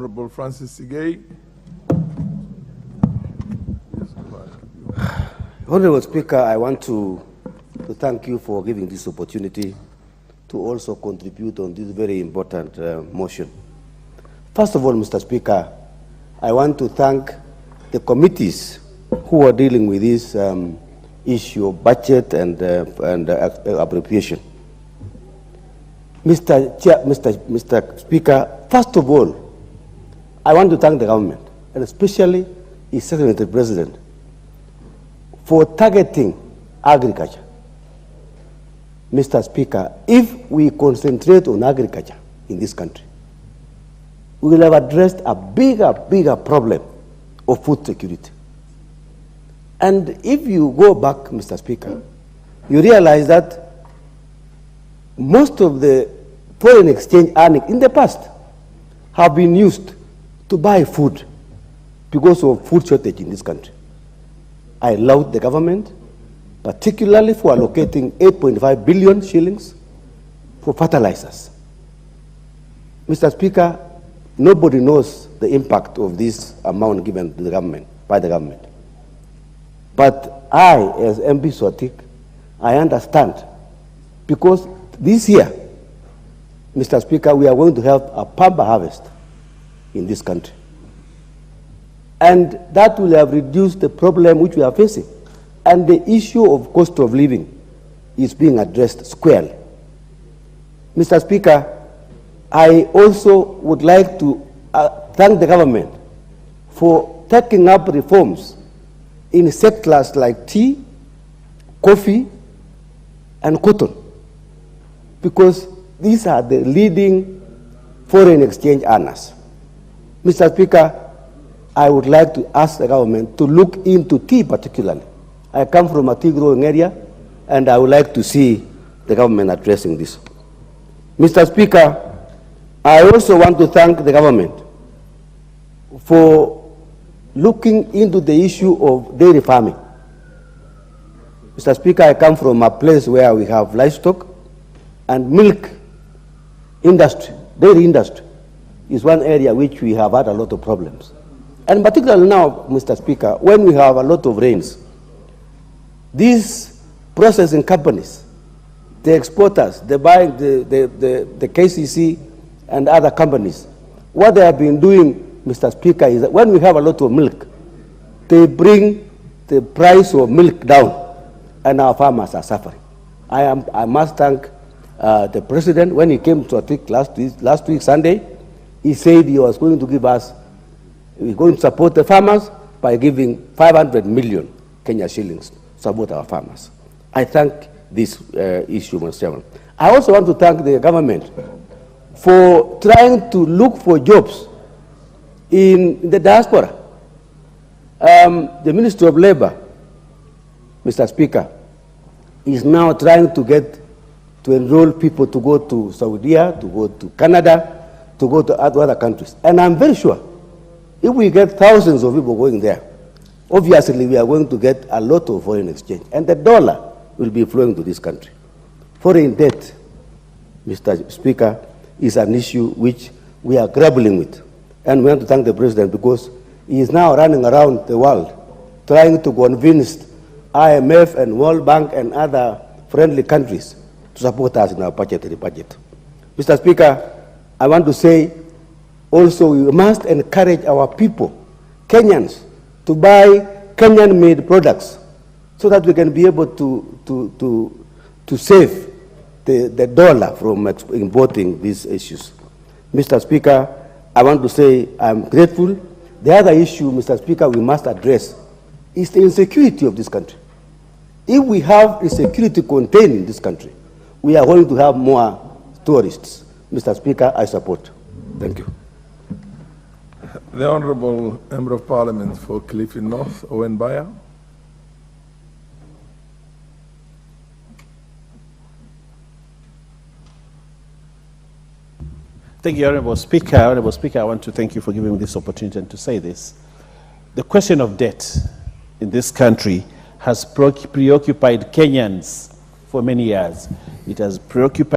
Honorable Francis Sigay. Honorable Speaker, I want to thank you for giving this opportunity to also contribute on this very important motion. First of all, Mr. Speaker, I want to thank the committees who are dealing with this issue of budget and appropriation. Mr. Speaker, first of all, I want to thank the government, and especially His Excellency the President, for targeting agriculture. Mr. Speaker, if we concentrate on agriculture in this country, we will have addressed a bigger problem of food security. And if you go back, Mr. Speaker, you realize that most of the foreign exchange earnings in the past have been used to buy food because of food shortage in this country. I laud the government, particularly for allocating 8.5 billion shillings for fertilizers. Mr. Speaker, nobody knows the impact of this amount given to the government, by the government. But I, as MP Swatik, I understand, because this year, Mr. Speaker, we are going to have a pamba harvest in this country. And that will have reduced the problem which we are facing. And the issue of cost of living is being addressed squarely. Mr. Speaker, I also would like to thank the government for taking up reforms in sectors like tea, coffee, and cotton, because these are the leading foreign exchange earners. Mr. Speaker, I would like to ask the government to look into tea particularly. I come from a tea growing area, and I would like to see the government addressing this. Mr. Speaker, I also want to thank the government for looking into the issue of dairy farming. Mr. Speaker, I come from a place where we have livestock, and milk industry, dairy industry, is one area which we have had a lot of problems. And particularly now, Mr. Speaker, when we have a lot of rains, these processing companies, the exporters, the KCC and other companies, what they have been doing, Mr. Speaker, is that when we have a lot of milk, they bring the price of milk down, and our farmers are suffering. I must thank the President. When he came to Atik last week, Sunday, he said he was going to give us, he's going to support the farmers by giving 500 million Kenya shillings to support our farmers. I thank this issue, Mr. Chairman. I also want to thank the government for trying to look for jobs in the diaspora. The Ministry of Labor, Mr. Speaker, is now trying to enroll people to go to Saudi Arabia, to go to Canada, to go to other countries. And I'm very sure if we get thousands of people going there, obviously we are going to get a lot of foreign exchange, and the dollar will be flowing to this country. Foreign debt, Mr. Speaker, is an issue which we are grappling with. And we want to thank the President because he is now running around the world trying to convince IMF and World Bank and other friendly countries to support us in our budget. Mr. Speaker, I want to say also we must encourage our people, Kenyans, to buy Kenyan-made products so that we can be able to save the dollar from importing these issues. Mr. Speaker, I want to say I'm grateful. The other issue, Mr. Speaker, we must address is the insecurity of this country. If we have insecurity contained in this country, we are going to have more tourists. Mr. Speaker, I support. Thank you. The Honourable Member of Parliament for Clifton North, Owen Baya. Thank you, Honourable Speaker. Honourable Speaker, I want to thank you for giving me this opportunity and to say this. The question of debt in this country has preoccupied Kenyans for many years. It has preoccupied